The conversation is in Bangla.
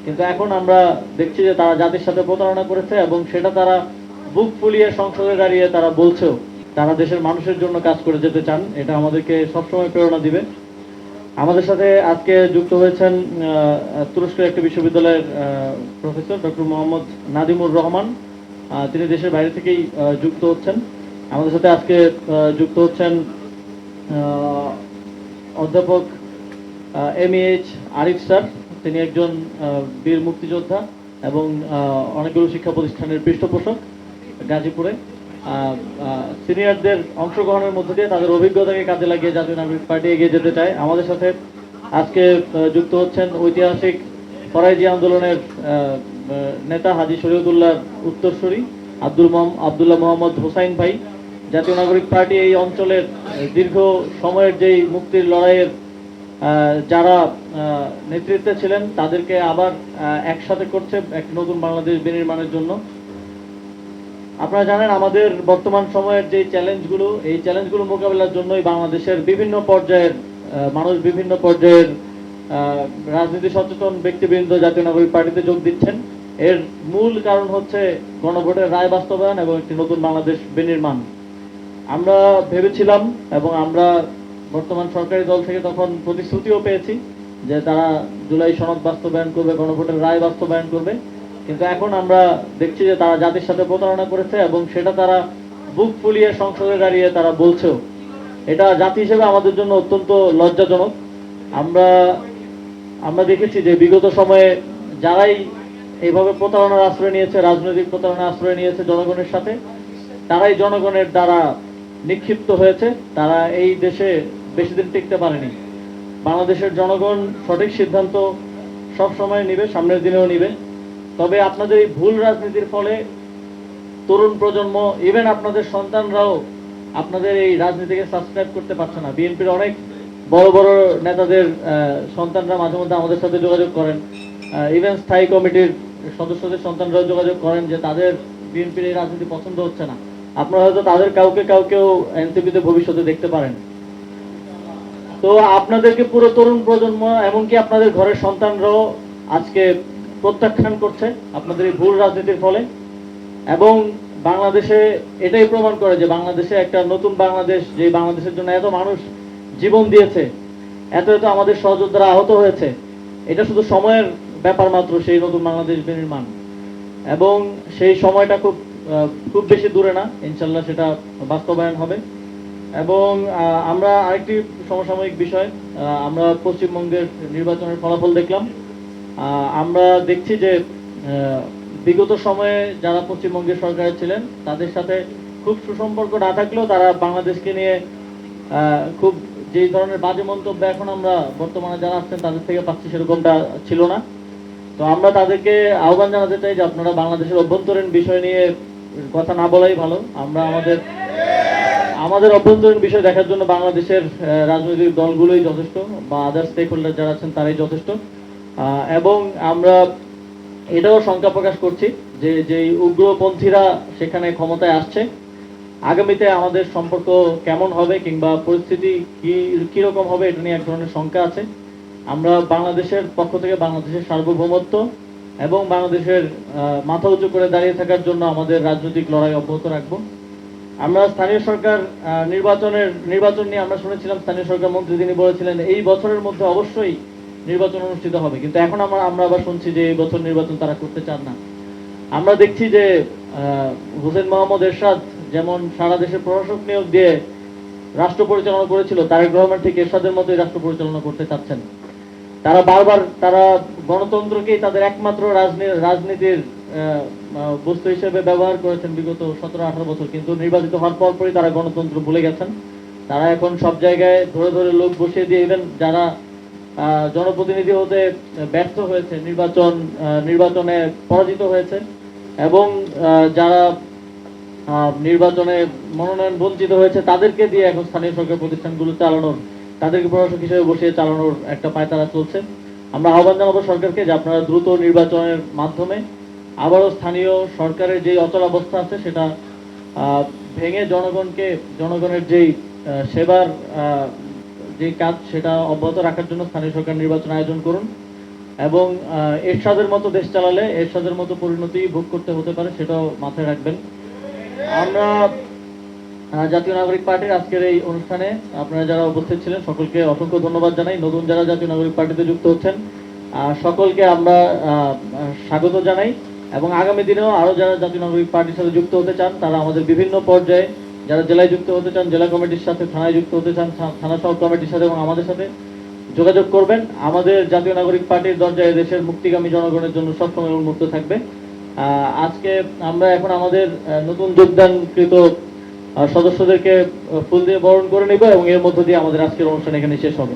কিন্তু এখন আমরা দেখছি যে তারা জাতির সাথে প্রতারণা করেছে এবং সেটা তারা বুক ফুলিয়ে সংসদে দাঁড়িয়ে তারা বলছেও তারা দেশের মানুষের জন্য কাজ করে যেতে চান। এটা আমাদেরকে সবসময় প্রেরণা দিবে। আমাদের সাথে আজকে যুক্ত হয়েছেন তুরস্কের একটি বিশ্ববিদ্যালয়ের প্রফেসর ডক্টর মোহাম্মদ নাদিমুর রহমান। তিনি দেশের বাইরে থেকেই যুক্ত হচ্ছেন। আমাদের সাথে আজকে যুক্ত হচ্ছেন অধ্যাপক এমএএইচ আরিফ স্যার। তিনি একজন বীর মুক্তিযোদ্ধা এবং অনেকগুলো শিক্ষা প্রতিষ্ঠানের পৃষ্ঠপোষক গাজীপুরে। সিনিয়রদের অংশগ্রহণের মধ্যে দিয়ে তাদের অভিজ্ঞতাকে কাজে লাগিয়ে জাতীয় নাগরিক পার্টি এগিয়ে যেতে চায়। আমাদের সাথে আজকে যুক্ত হচ্ছেন ঐতিহাসিক ফরাইজি আন্দোলনের নেতা হাজী শরীয়তুল্লাহর উত্তরসূরি আব্দুল্লাহ মোহাম্মদ হোসাইন ভাই। জাতীয় নাগরিক পার্টি এই অঞ্চলের দীর্ঘ সময়ের যেই মুক্তির লড়াইয়ের যারা নেতৃত্বে ছিলেন তাদেরকে আবার একসাথে করছে এক নতুন বাংলাদেশ বিনির্মাণের জন্য। আপনারা জানেন আমাদের বর্তমান সময়ের যে চ্যালেঞ্জগুলো, এই চ্যালেঞ্জগুলো মোকাবেলার জন্যই বাংলাদেশের বিভিন্ন পর্যায়ের মানুষ, বিভিন্ন পর্যায়ের রাজনীতি সচেতন ব্যক্তিবৃন্দ জাতীয় নাগরিক পার্টিতে যোগ দিচ্ছেন। এর মূল কারণ হচ্ছে গণভোটের রায় বাস্তবায়ন এবং একটি নতুন বাংলাদেশ বিনির্মাণ। আমরা ভেবেছিলাম এবং আমরা বর্তমান সরকারি দল থেকে তখন প্রতিশ্রুতিও পেয়েছি যে তারা জুলাই সনদ বাস্তবায়ন করবে, গণভোটের রায় বাস্তবায়ন করবে। কিন্তু এখন আমরা দেখছি যে তারা জাতির সাথে প্রতারণা করেছে এবং সেটা তারা বুক ফুলিয়ে সংসদে দাঁড়িয়ে তারা বলছেও। এটা জাতি হিসেবে আমাদের জন্য অত্যন্ত লজ্জাজনক। আমরা দেখেছি যে বিগত সময়ে যারাই এইভাবে প্রতারণার আশ্রয় নিয়েছে, রাজনৈতিক প্রতারণার আশ্রয় নিয়েছে জনগণের সাথে, তারাই জনগণের দ্বারা নিক্ষিপ্ত হয়েছে। তারা এই দেশে বেশি দিন টিকতে পারেনি। বাংলাদেশের জনগণ সঠিক সিদ্ধান্ত সব সময় নিবে, সামনের দিনেও নিবে। তবে আপনাদের এই ভুল রাজনীতির ফলে তরুণ প্রজন্ম, ইভেন আপনাদের সন্তানরাও আপনাদের এই রাজনীতিকে সাবস্ক্রাইব করতে পারছে না। বিএনপির অনেক বড় বড় নেতাদের সন্তানরা মাঝে মধ্যে আমাদের সাথে যোগাযোগ করেন, ইভেন স্থায়ী কমিটির সদস্যদের সন্তানরাও যোগাযোগ করেন যে তাদের বিএনপির এই রাজনীতি পছন্দ হচ্ছে না। আপনারা হয়তো তাদের কাউকেও এনসিপিতে ভবিষ্যতে দেখতে পারেন। তো আপনাদেরকে পুরো তরুণ প্রজন্ম, এমনকি আপনাদের ঘরের সন্তানরাও আজকে প্রত্যাখ্যান করছে আপনাদের এই ভুল রাজনীতির ফলে। এবং বাংলাদেশে এটাই প্রমাণ করে যে বাংলাদেশে একটা নতুন বাংলাদেশ, যে বাংলাদেশের জন্য এত মানুষ জীবন দিয়েছে, এত আমাদের সহযোদ্ধারা আহত হয়েছে, এটা শুধু সময়ের ব্যাপার মাত্র সেই নতুন বাংলাদেশ বিনির্মাণ। এবং সেই সময়টা খুব বেশি দূরে না, ইনশাল্লাহ সেটা বাস্তবায়ন হবে। এবং আমরা আরেকটি সমসাময়িক বিষয়, আমরা পশ্চিমবঙ্গের নির্বাচনের ফলাফল দেখলাম। আমরা দেখছি যে বিগত সময়ে যারা পশ্চিমবঙ্গের সরকারে ছিলেন তাদের সাথে খুব সুসম্পর্ক না থাকলেও তারা বাংলাদেশকে নিয়ে খুব যে ধরনের বাজে মন্তব্য এখন আমরা বর্তমানে যারা আসছেন তাদের থেকে পাচ্ছি সেরকমটা ছিল না। তো আমরা তাদেরকে আহ্বান জানাতে চাই যে আপনারা বাংলাদেশের অভ্যন্তরীণ বিষয় নিয়ে কথা না বলাই ভালো। আমরা আমাদের অভ্যন্তরীণ বিষয় দেখার জন্য বাংলাদেশের রাজনৈতিক দলগুলোই যথেষ্ট, বা আদার স্টেক হোল্ডার যারা আছেন তারাই যথেষ্ট। এবং আমরা এটাও শঙ্কা প্রকাশ করছি যে যেই উগ্রপন্থীরা সেখানে ক্ষমতায় আসছে, আগামীতে আমাদের সম্পর্ক কেমন হবে কিংবা পরিস্থিতি কিরকম হবে, এটা নিয়ে এক ধরনের শঙ্কা আছে। আমরা বাংলাদেশের পক্ষ থেকে বাংলাদেশের সার্বভৌমত্ব এবং বাংলাদেশের মাথা উঁচু করে দাঁড়িয়ে থাকার জন্য আমাদের রাজনৈতিক লড়াই অব্যাহত রাখবো। আমরা স্থানীয় সরকার নির্বাচন নিয়ে আমরা শুনেছিলাম স্থানীয় সরকার মন্ত্রী তিনি বলেছিলেন এই বছরের মধ্যে অবশ্যই নির্বাচন অনুষ্ঠিত হবে, কিন্তু এখন আমরা আবার শুনছি যে এই বছর নির্বাচন তারা করতে চান না। আমরা দেখছি যে হোসেন মোহাম্মদ এরশাদ যেমন সারা দেশে প্রশাসক নিয়োগ দিয়ে রাষ্ট্র পরিচালনা করেছিল, তারেক রহমান ঠিক এরশাদের মতোই রাষ্ট্র পরিচালনা করতে চাচ্ছেন। তারা বারবার গণতন্ত্রকেই তাদের একমাত্র রাজনীতির বস্তু হিসেবে ব্যবহার করেছেন বিগত 17-18 বছর, কিন্তু নির্বাচিত হওয়ার পরপরই তারা গণতন্ত্র ভুলে গেছেন। তারা এখন সব জায়গায় ধরে ধরে লোক বসিয়ে দিয়ে, ইভেন যারা জনপ্রতিনিধি হতে ব্যর্থ হয়েছে, নির্বাচনে পরাজিত হয়েছে এবং যারা নির্বাচনে মনোনয়ন বঞ্চিত হয়েছে, তাদেরকে দিয়ে এখন স্থানীয় সরকার প্রতিষ্ঠানগুলো চালানোর, তাদেরকে প্রশাসক হিসেবে বসিয়ে চালানোর একটা পায়তারা চলছে। আমরা আহ্বান জানাবো সরকারকে যে আপনারা দ্রুত নির্বাচনের মাধ্যমে আবারও স্থানীয় সরকারের যে অচলাবস্থা আছে সেটা ভেঙে জনগণের যেই সেবার যে কাজ সেটা অব্যাহত রাখার জন্য স্থানীয় সরকার নির্বাচন আয়োজন করুন। এবং এরশাদের মতো দেশ চালালে এরশাদের মতো পরিণতি ভোগ করতে হতে পারে, সেটাও মাথায় রাখবেন। আমরা জাতীয় নাগরিক পার্টির আজকের এই অনুষ্ঠানে আপনারা যারা উপস্থিত ছিলেন সকলকে অসংখ্য ধন্যবাদ জানাই। নতুন যারা জাতীয় নাগরিক পার্টিতে যুক্ত হচ্ছেন সকলকে আমরা স্বাগত জানাই, এবং আগামী দিনেও আরো যারা জাতীয় নাগরিক পার্টির সাথে যুক্ত হতে চান তারা আমাদের বিভিন্ন পর্যায়ে, যারা জেলায় যুক্ত হতে চান জেলা কমিটির সাথে, থানায় যুক্ত হতে চান থানা সহ কমিটির সাথে এবং আমাদের সাথে যোগাযোগ করবেন। আমাদের জাতীয় নাগরিক পার্টির দরজায় দেশের মুক্তিগামী জনগণের জন্য সবসময় উন্মুক্ত থাকবে। আজকে আমরা এখন আমাদের নতুন যোগদানকৃত সদস্যদেরকে ফুল দিয়ে বরণ করে নিব এবং এর মধ্য দিয়ে আমাদের আজকের অনুষ্ঠান এখানে শেষ হবে।